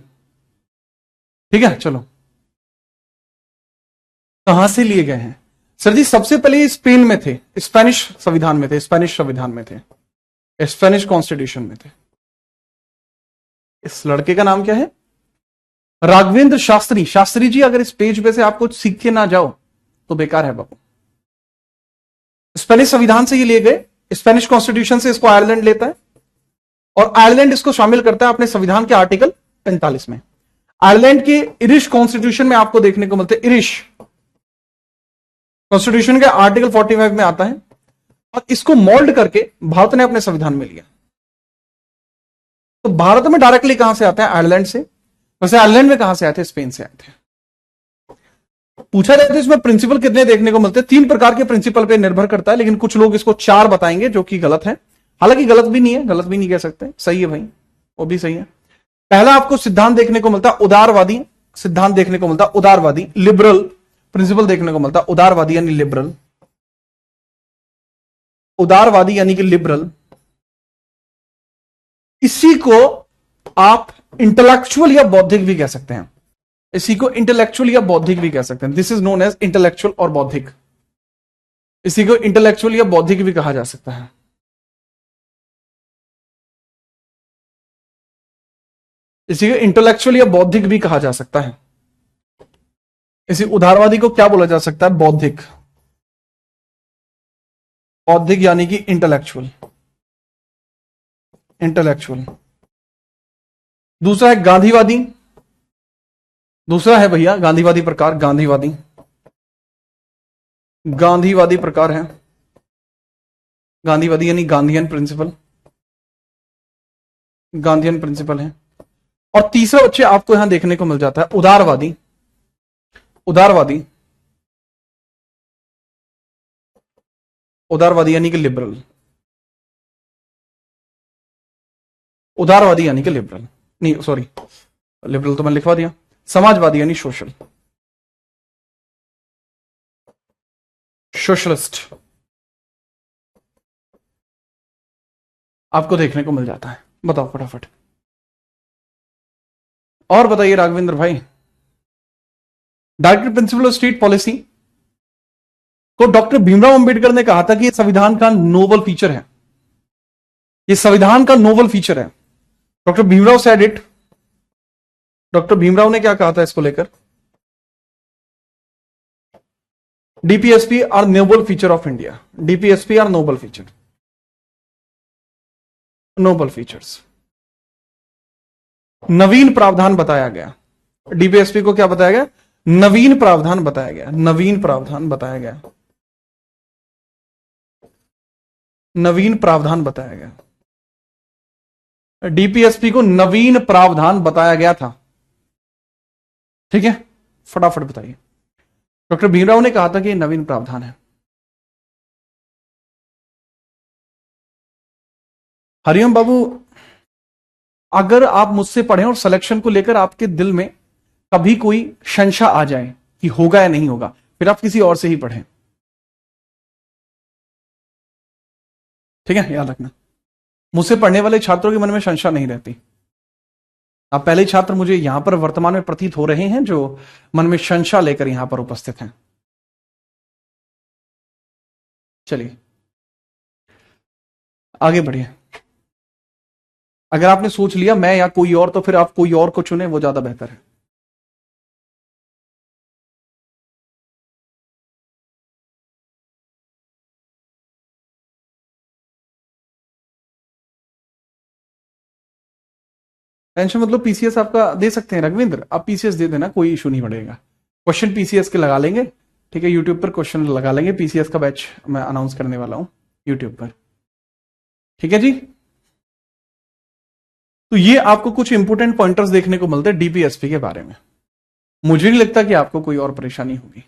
[SPEAKER 1] ठीक है, चलो कहां से लिए गए हैं? सर जी सबसे पहले स्पेन में थे, स्पेनिश संविधान में थे, स्पेनिश संविधान में थे, स्पेनिश कॉन्स्टिट्यूशन में थे। इस लड़के का नाम क्या है? राघवेंद्र शास्त्री। शास्त्री जी अगर इस पेज पे से आप कुछ सीख के ना जाओ तो बेकार है बाबू। स्पेनिश संविधान से ये लिए गए, स्पेनिश कॉन्स्टिट्यूशन से इसको आयरलैंड लेता है और आयरलैंड इसको शामिल करता है अपने संविधान के आर्टिकल 45 में। आयरलैंड के इरिश कॉन्स्टिट्यूशन में आपको देखने को मिलते हैं, इरिश कॉन्स्टिट्यूशन के आर्टिकल 45 में आता है और इसको मोल्ड करके भारत ने अपने संविधान में लिया। तो भारत में डायरेक्टली कहां से आता है? आयरलैंड से। वैसे आयरलैंड में कहां से आए थे? स्पेन से आए थे। पूछा जाए तो इसमें प्रिंसिपल कितने देखने को मिलते हैं? 3 प्रकार के प्रिंसिपल पे निर्भर करता है, लेकिन कुछ लोग इसको 4 बताएंगे जो कि गलत है। हालांकि गलत भी नहीं है, गलत भी नहीं कह सकते, सही है भाई, वो भी सही है। पहला आपको सिद्धांत देखने को मिलता है उदारवादी सिद्धांत देखने को मिलता, उदारवादी लिबरल प्रिंसिपल देखने को मिलता। उदारवादी यानी लिबरल, उदारवादी यानी कि लिबरल। इसी को आप इंटेलेक्चुअल या बौद्धिक भी कह सकते हैं। इसी को इंटेलेक्चुअल या बौद्धिक भी कह सकते हैं। This is known as intellectual और बौद्धिक। इसी को इंटेलेक्चुअल या बौद्धिक भी कहा जा सकता है। इसी को इंटेलेक्चुअल या बौद्धिक भी कहा जा सकता है। इसी उदारवादी को क्या बोला जा सकता है? बौद्धिक। बौद्धिक यानी कि इंटेलेक्चुअल। इंटेलेक्चुअल। दूसरा है गांधीवादी। दूसरा है भैया गांधीवादी प्रकार। गांधीवादी, गांधीवादी प्रकार है। गांधीवादी यानी गांधीयन प्रिंसिपल। गांधीयन प्रिंसिपल है। और तीसरा बच्चे आपको यहां देखने को मिल जाता है उदारवादी। उदारवादी, उदारवादी यानी कि लिबरल। उदारवादी यानी कि लिबरल नहीं, सॉरी, लिबरल तो मैंने लिखवा दिया। समाजवादी यानी सोशल, सोशलिस्ट आपको देखने को मिल जाता है। बताओ फटाफट। और बताइए राघवेंद्र भाई। Director principle of state policy को डॉक्टर भीमराव अंबेडकर ने कहा था कि यह संविधान का नोबल फीचर है। यह संविधान का नोबल फीचर है। Doctor Bhimrao said it. Doctor Bhimrao ने क्या कहा था इसको लेकर? DPSP are noble feature of India. DPSP are noble feature, noble features. नवीन प्रावधान बताया गया। डीपीएसपी को क्या बताया गया? नवीन प्रावधान बताया गया। नवीन प्रावधान बताया गया। नवीन प्रावधान बताया गया। डीपीएसपी को नवीन प्रावधान बताया गया था। ठीक है, फटाफट बताइए। डॉक्टर भीमराव ने कहा था कि नवीन प्रावधान है। हरिओम बाबू, अगर आप मुझसे पढ़ें और सिलेक्शन को लेकर आपके दिल में कभी कोई संशय आ जाए कि होगा या नहीं होगा, फिर आप किसी और से ही पढ़ें। ठीक है, याद रखना। मुझसे पढ़ने वाले छात्रों के मन में संशय नहीं रहती। आप पहले छात्र मुझे यहां पर वर्तमान में प्रतीत हो रहे हैं जो मन में संशय लेकर यहां पर उपस्थित हैं। चलिए आगे बढ़िए। अगर आपने सोच लिया मैं या कोई और, तो फिर आप कोई और को चुने, वो ज्यादा बेहतर है। टेंशन मतलब पीसीएस आपका दे सकते हैं रघुविंद्र, आप पीसीएस दे देना, कोई इशू नहीं पड़ेगा। क्वेश्चन पीसीएस के लगा लेंगे। ठीक है, यूट्यूब पर क्वेश्चन लगा लेंगे। पीसीएस का बैच मैं अनाउंस करने वाला हूं यूट्यूब पर। ठीक है जी। तो ये आपको कुछ इंपोर्टेंट पॉइंटर्स देखने को मिलते हैं डीपीएसपी के बारे में। मुझे नहीं लगता कि आपको कोई और परेशानी होगी।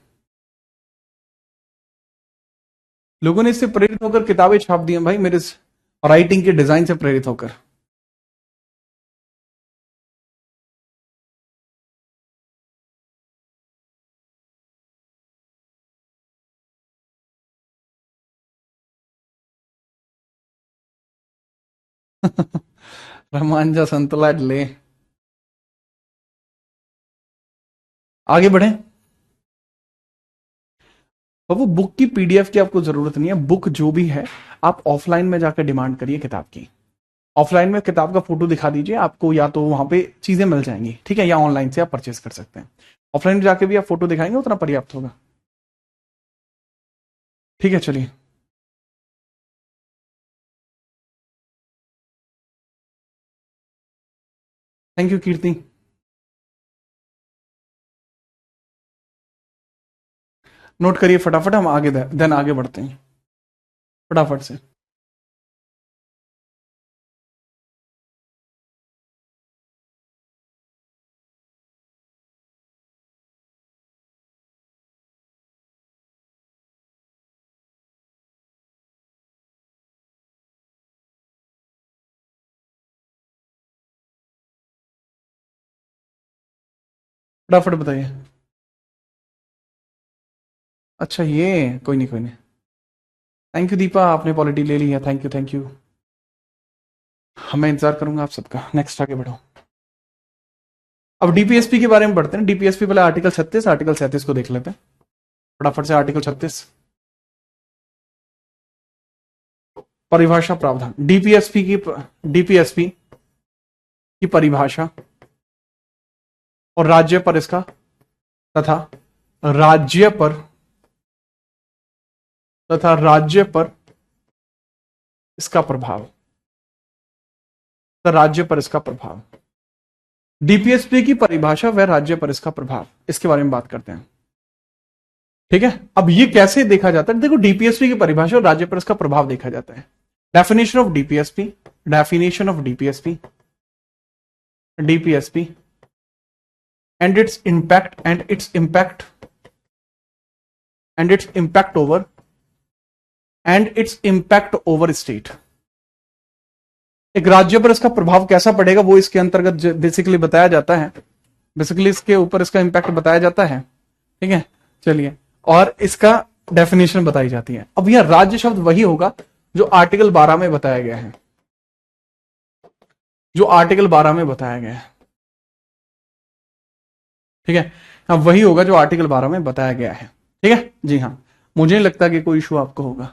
[SPEAKER 1] लोगों ने इससे प्रेरित होकर किताबें छाप दी हैं भाई, मेरे राइटिंग के डिजाइन से प्रेरित होकर। रमांजा संतला ले। आगे बढ़े। वो बुक की पीडीएफ की आपको जरूरत नहीं है। बुक जो भी है आप ऑफलाइन में जाकर डिमांड करिए किताब की। ऑफलाइन में किताब का फोटो दिखा दीजिए, आपको या तो वहां पे चीजें मिल जाएंगी। ठीक है, या ऑनलाइन से आप परचेस कर सकते हैं। ऑफलाइन में जाके भी आप फोटो दिखाएंगे उतना पर्याप्त होगा। ठीक है, चलिए। Thank you Kirti. नोट करिए फटाफट, हम आगे देन आगे बढ़ते हैं फटाफट से। फटाफट बताइए। अच्छा ये कोई नहीं कोई नहीं। थैंक यू दीपा, आपने पॉलिटी ले ली है, थैंक यू थैंक यू। मैं इंतजार करूंगा आप सबका। नेक्स्ट आगे बढ़ो। अब डीपीएसपी के बारे में पढ़ते हैं। डीपीएसपी पहले आर्टिकल 37 को देख लेते हैं फटाफट से। आर्टिकल 36 परिभाषा प्रावधान। डीपीएसपी की परिभाषा और राज्य पर इसका तथा राज्य पर इसका प्रभाव, राज्य पर इसका प्रभाव। डीपीएसपी की परिभाषा व राज्य पर इसका प्रभाव, इसके बारे में बात करते हैं। ठीक है, अब ये कैसे देखा जाता है? देखो, डीपीएसपी की परिभाषा और राज्य पर इसका प्रभाव देखा जाता है। Definition of DPSP and its impact over state। एक राज्य पर इसका प्रभाव कैसा पड़ेगा वो इसके अंतर्गत बेसिकली बताया जाता है। बेसिकली इसके ऊपर इसका इंपैक्ट बताया जाता है। ठीक है, चलिए, और इसका डेफिनेशन बताई जाती है। अब यह राज्य शब्द वही होगा जो आर्टिकल 12 में बताया गया है, ठीक है, हाँ वही होगा जो आर्टिकल 12 में बताया गया है। ठीक है जी हाँ, मुझे नहीं लगता कि कोई इशू आपको होगा।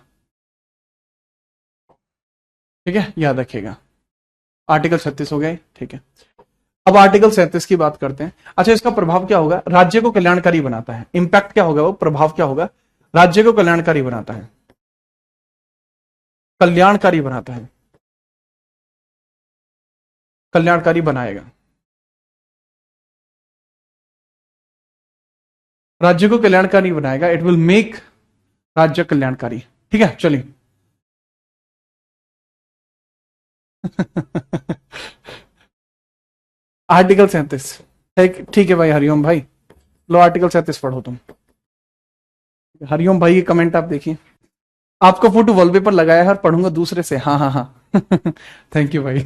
[SPEAKER 1] ठीक है, याद रखिएगा। आर्टिकल 36 हो गया। ठीक है, अब आर्टिकल 37 की बात करते हैं। अच्छा, इसका प्रभाव क्या होगा? राज्य को कल्याणकारी बनाता है। इंपैक्ट क्या होगा? वो प्रभाव क्या होगा? राज्य को कल्याणकारी बनाता है, कल्याणकारी बनाएगा, राज्य को कल्याणकारी बनाएगा। इट विल मेक राज्य कल्याणकारी। ठीक है, चलिए। आर्टिकल 37। ठीक है भाई, हरिओम भाई, लो आर्टिकल 37 पढ़ो तुम। हरिओम भाई, ये कमेंट आप देखिए। आपका फोटो वॉलपेपर लगाया है और पढ़ूंगा दूसरे से। हाँ हाँ हाँ। थैंक यू भाई।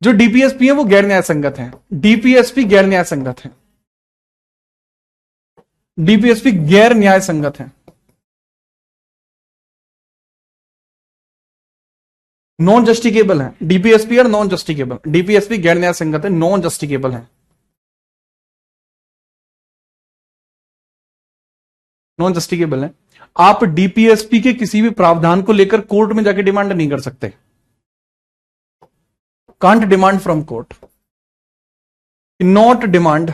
[SPEAKER 1] जो डीपीएसपी है वो गैर न्याय संगत है। डीपीएसपी गैर न्याय संगत है। डीपीएसपी गैर न्याय संगत है, नॉन जस्टिकेबल है। डीपीएसपी और नॉन जस्टिकेबल। डीपीएसपी गैर न्याय संगत है, नॉन जस्टिकेबल है, नॉन जस्टिकेबल है। आप डीपीएसपी के किसी भी प्रावधान को लेकर कोर्ट में जाके डिमांड नहीं कर सकते। Can't demand from court, can not demand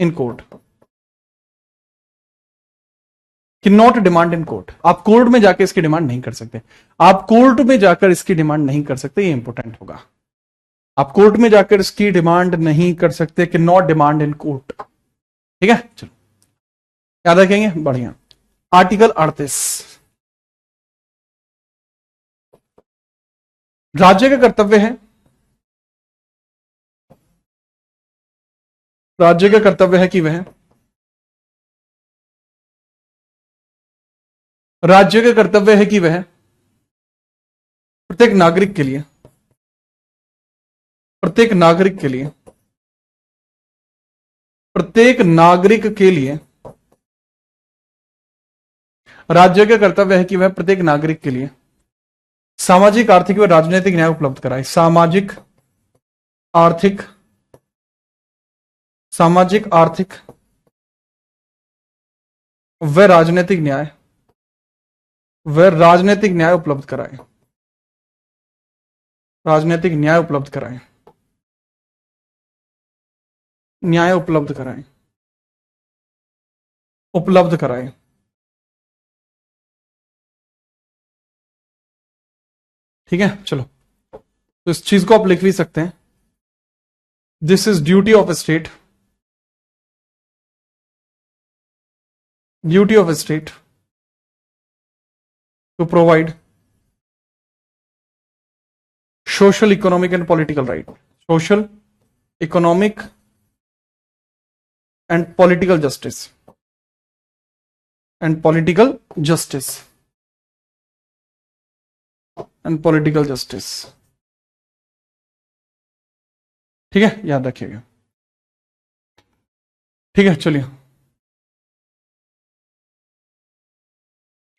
[SPEAKER 1] in court, कि नॉट डिमांड इन कोर्ट। आप कोर्ट में जाकर इसकी डिमांड नहीं कर सकते। आप कोर्ट में जाकर इसकी डिमांड नहीं कर सकते, ये इंपॉर्टेंट होगा। आप कोर्ट में जाकर इसकी डिमांड नहीं कर सकते, कि नॉट डिमांड इन कोर्ट। ठीक है, चलो याद रखेंगे, बढ़िया। आर्टिकल 38, राज्य का कर्तव्य है, कि वह प्रत्येक नागरिक के लिए राज्य का कर्तव्य है कि वह प्रत्येक नागरिक के लिए सामाजिक, आर्थिक व राजनीतिक न्याय उपलब्ध कराए। सामाजिक आर्थिक व राजनीतिक न्याय उपलब्ध कराए। ठीक है, चलो, तो इस चीज को आप लिख भी सकते हैं। This is duty of state, duty of state to provide social, economic and political right. Social, economic and political justice. And political justice. And political justice. ठीक है, याद रखिएगा। ठीक है, चलिए।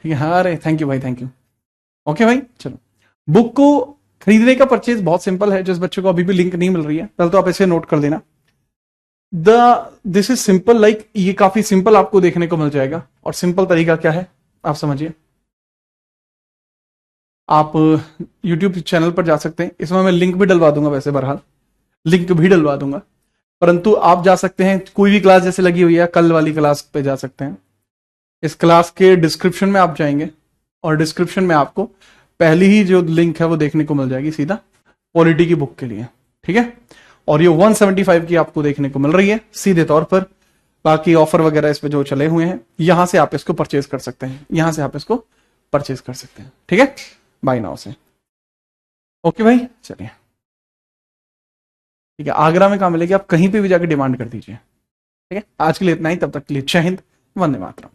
[SPEAKER 1] ठीक है, हाँ, अरे थैंक यू भाई, थैंक यू। ओके भाई, चलो। बुक को खरीदने का परचेज बहुत सिंपल है। जिस बच्चे को अभी भी लिंक नहीं मिल रही है, पहले तो आप इसे नोट कर देना। दिस इज सिंपल, लाइक ये काफी सिंपल आपको देखने को मिल जाएगा। और सिंपल तरीका क्या है आप समझिए। आप YouTube चैनल पर जा सकते हैं, इसमें मैं लिंक भी डलवा दूंगा, वैसे बहरहाल लिंक भी डलवा दूंगा, परंतु आप जा सकते हैं, कोई भी क्लास जैसे लगी हुई है, कल वाली क्लास पे जा सकते हैं। इस क्लास के डिस्क्रिप्शन में आप जाएंगे और डिस्क्रिप्शन में आपको पहली ही जो लिंक है वो देखने को मिल जाएगी, सीधा पॉलिटी की बुक के लिए। ठीक है, और ये 175 की आपको देखने को मिल रही है सीधे तौर पर। बाकी ऑफर वगैरह इस पे जो चले हुए हैं, यहां से आप इसको परचेज कर सकते हैं, यहां से आप इसको परचेज कर सकते हैं। ठीक है, बाय नाउ से। ओके भाई, चलिए। ठीक है, आगरा में कहां मिलेगी, आप कहीं पे भी जाकर डिमांड कर दीजिए। ठीक है, आज के लिए इतना ही, तब तक के लिए जय हिंद, वंदे मातरम।